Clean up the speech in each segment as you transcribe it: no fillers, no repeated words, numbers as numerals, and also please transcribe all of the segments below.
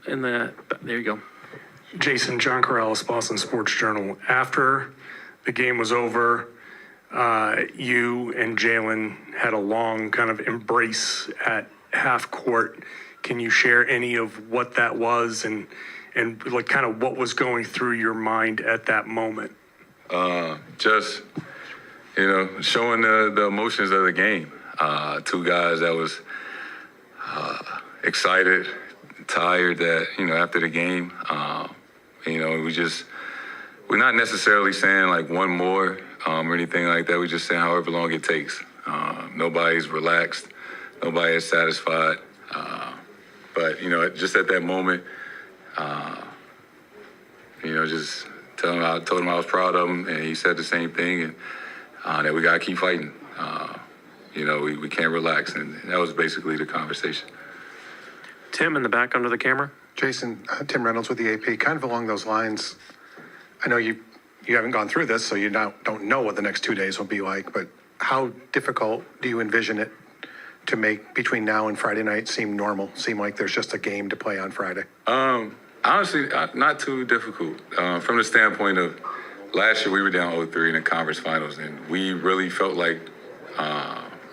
There you go. Jason, John Corrales, Boston Sports Journal. After the game was over, you and Jaylen had a long kind of embrace at half court. Can you share any of what that was and like kind of what was going through your mind at that moment? Just, showing the emotions of the game. Two guys that was excited, tired that, after the game, we're not necessarily saying like one more or anything like that. We're just saying however long it takes. Nobody's relaxed. Nobody is satisfied. But, just at that moment, just I told him I was proud of him, and he said the same thing, and that we got to keep fighting. We can't relax, and that was basically the conversation. Tim, in the back under the camera. Jason, Tim Reynolds with the AP. Kind of along those lines, I know you haven't gone through this, so you don't know what the next 2 days will be like, but how difficult do you envision it to make between now and Friday night seem normal, seem like there's just a game to play on Friday? Honestly, not too difficult. From the standpoint of last year, we were down 0-3 in the conference finals, and we really felt like,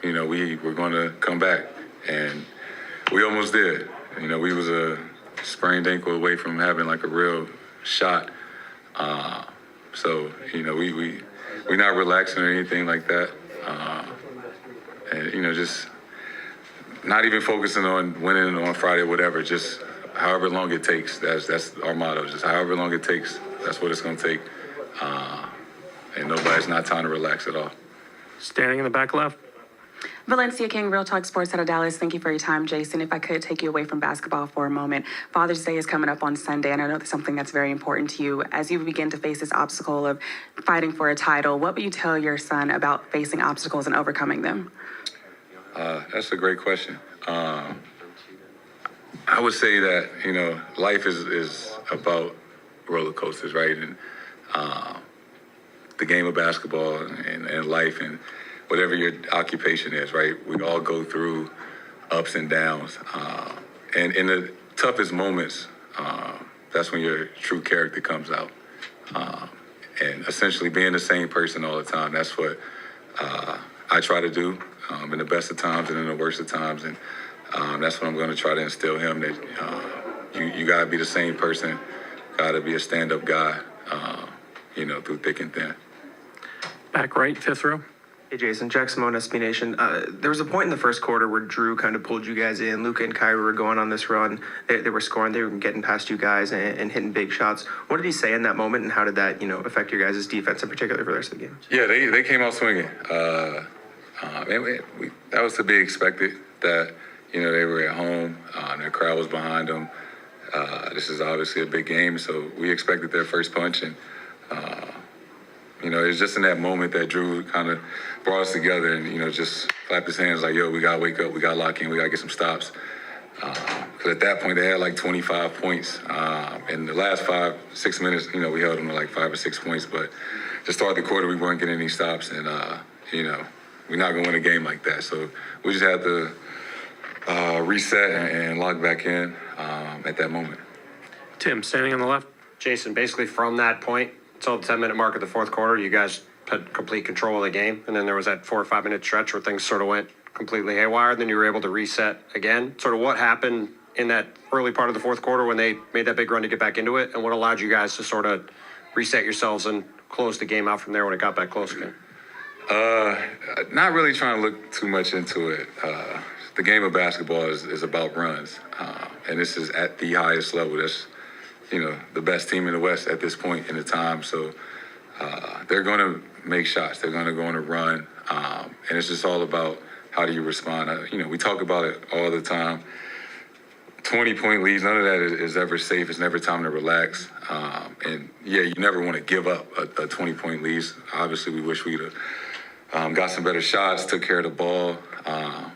we were going to come back, and we almost did. We was a sprained ankle away from having like a real shot. So, we're not relaxing or anything like that. And, just not even focusing on winning on Friday or whatever, just however long it takes. That's our motto, just however long it takes, that's what it's going to take. And nobody's not time to relax at all. Standing in the back left. Valencia King, Real Talk Sports out of Dallas. Thank you for your time, Jason. If I could take you away from basketball for a moment. Father's Day is coming up on Sunday, and I know that's something that's very important to you. As you begin to face this obstacle of fighting for a title, what would you tell your son about facing obstacles and overcoming them? That's a great question. I would say that, life is about roller coasters, right? And the game of basketball and life and whatever your occupation is, right? We all go through ups and downs. And in the toughest moments, that's when your true character comes out. And essentially being the same person all the time, that's what I try to do in the best of times and in the worst of times. And that's what I'm going to try to instill him, that you got to be the same person, got to be a stand-up guy, through thick and thin. Back right, fifth row. Hey, Jason, Jack Simone, SB Nation. There was a point in the first quarter where Drew kind of pulled you guys in. Luka and Kyrie were going on this run. They were scoring. They were getting past you guys and hitting big shots. What did he say in that moment, and how did that, affect your guys' defense in particular for the rest of the game? Yeah, they came out swinging. That was to be expected. That they were at home. Their crowd was behind them. This is obviously a big game, so we expected their first punch, and it's just in that moment that Drew kind of brought us together and, just clapped his hands like, yo, we got to wake up, we got to lock in, we got to get some stops. Because at that point, they had like 25 points. In the last 5-6 minutes, we held them to like 5 or 6 points. But to start the quarter, we weren't getting any stops. And, we're not going to win a game like that. So we just had to reset and log back in at that moment. Tim, standing on the left. Jason, basically from that point until the 10-minute mark of the fourth quarter, you guys had complete control of the game. And then there was that 4 or 5 minute stretch where things sort of went completely haywire. Then you were able to reset again. Sort of what happened in that early part of the fourth quarter when they made that big run to get back into it, and what allowed you guys to sort of reset yourselves and close the game out from there when it got back close again? Not really trying to look too much into it. The game of basketball is about runs. And this is at the highest level. That's, the best team in the West at this point in the time. So they're going to make shots. They're going to go on a run. And it's just all about how do you respond. We talk about it all the time. 20-point leads, none of that is ever safe. It's never time to relax. And, you never want to give up a 20-point lead. Obviously, we wish we'd have got some better shots, took care of the ball.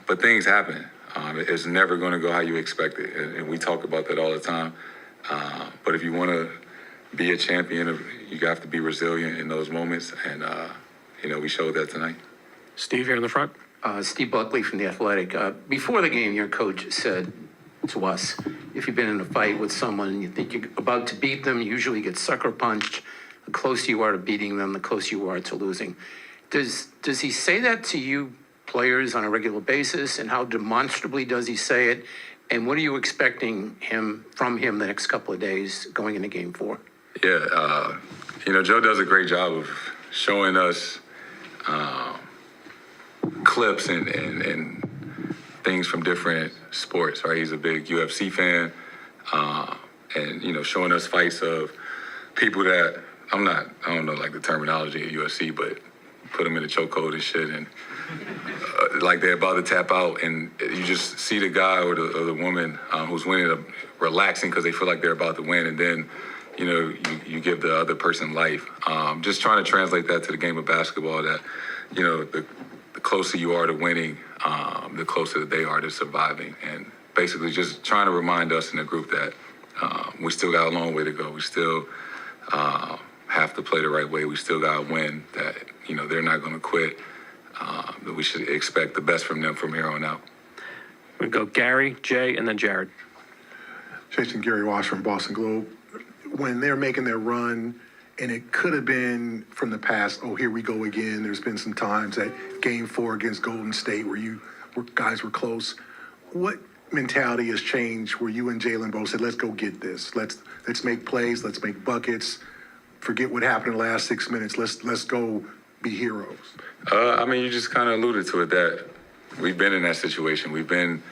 But things happen. It's never going to go how you expect it. And we talk about that all the time. But if you want to be a champion, you have to be resilient in those moments. And, we showed that tonight. Steve here in the front. Steve Buckley from The Athletic. Before the game, your coach said to us. If you've been in a fight with someone and you think you're about to beat them, you usually get sucker punched. The closer you are to beating them, the closer you are to losing. Does he say that to you players on a regular basis, and how demonstrably does he say it? And what are you expecting from him the next couple of days going into Game 4? Yeah, Joe does a great job of showing us clips and things from different sports, right? He's a big UFC fan, and showing us fights of people that I don't know like the terminology of UFC, but put them in a chokehold and shit, and like they're about to tap out, and you just see the guy or the woman who's winning relaxing because they feel like they're about to win, and then you give the other person life. Just trying to translate that to the game of basketball, that the closer you are to winning, the closer that they are to surviving, and basically just trying to remind us in the group that we still got a long way to go. We still have to play the right way. We still got to win. That they're not going to quit. That we should expect the best from them from here on out. We go Gary, Jay, and then Jared. Jason, Gary Wash from Boston Globe. When they're making their run, and it could have been from the past, oh, here we go again. There's been some times at Game 4 against Golden State where guys were close. What mentality has changed where you and Jaylen both said, let's go get this. Let's make plays. Let's make buckets. Forget what happened in the last 6 minutes. Let's go be heroes. You just kind of alluded to it, that we've been in that situation. We've been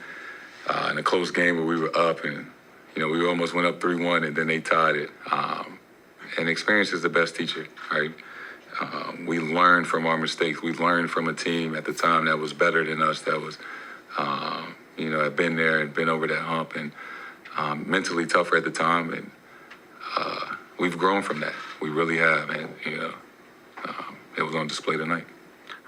in a close game where we were up, and we almost went up 3-1, and then they tied it. And experience is the best teacher, right? We learned from our mistakes. We learned from a team at the time that was better than us, that was, had been there and been over that hump, and mentally tougher at the time. And we've grown from that. We really have, and it was on display tonight.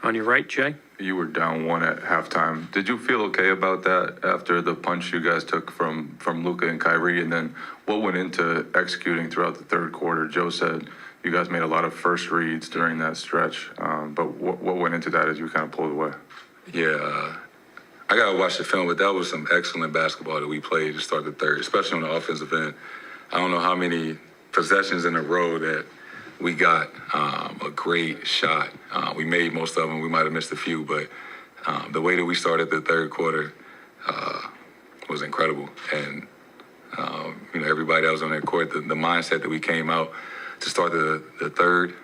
On your right, Jay. You were down 1 at halftime. Did you feel okay about that after the punch you guys took from Luka and Kyrie? And then what went into executing throughout the third quarter? Joe said you guys made a lot of first reads during that stretch. But what went into that as you kind of pulled away? Yeah, I got to watch the film, but that was some excellent basketball that we played to start the third, especially on the offensive end. I don't know how many possessions in a row that we got a great shot. We made most of them. We might have missed a few, but the way that we started the third quarter was incredible. And, everybody that was on that court, the mindset that we came out to start the third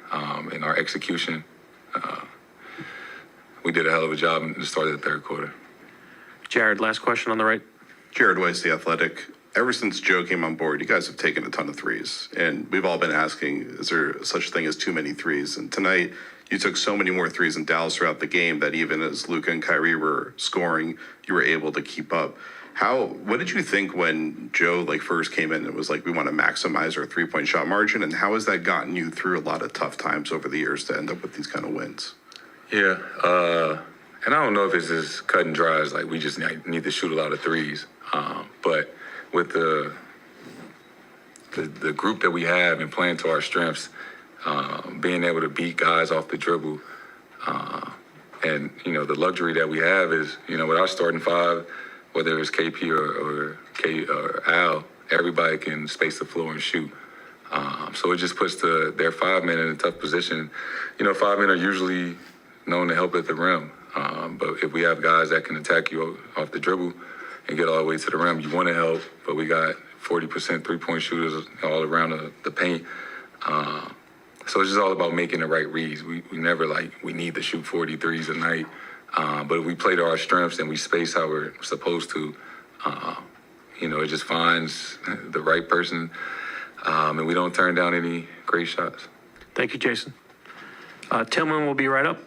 in our execution, we did a hell of a job in the start of the third quarter. Jared, last question on the right. Jared Weiss, The Athletic. Ever since Joe came on board, you guys have taken a ton of threes. And we've all been asking, is there such a thing as too many threes? And tonight, you took so many more threes in Dallas throughout the game that even as Luka and Kyrie were scoring, you were able to keep up. What did you think when Joe first came in and was like, we want to maximize our three-point shot margin? And how has that gotten you through a lot of tough times over the years to end up with these kind of wins? Yeah, and I don't know if it's as cut and dry as we just need to shoot a lot of threes. But with the group that we have and playing to our strengths, being able to beat guys off the dribble, and the luxury that we have is with our starting five, whether it's KP or Al, everybody can space the floor and shoot. So it just puts their 5 men in a tough position. 5 men are usually known to help at the rim, but if we have guys that can attack you off the dribble and get all the way to the rim, you want to help, but we got 40% three-point shooters all around the paint. So it's just all about making the right reads. We never we need to shoot 43s a night, but if we play to our strengths and we space how we're supposed to, it just finds the right person, and we don't turn down any great shots. Thank you, Jason. Tillman will be right up.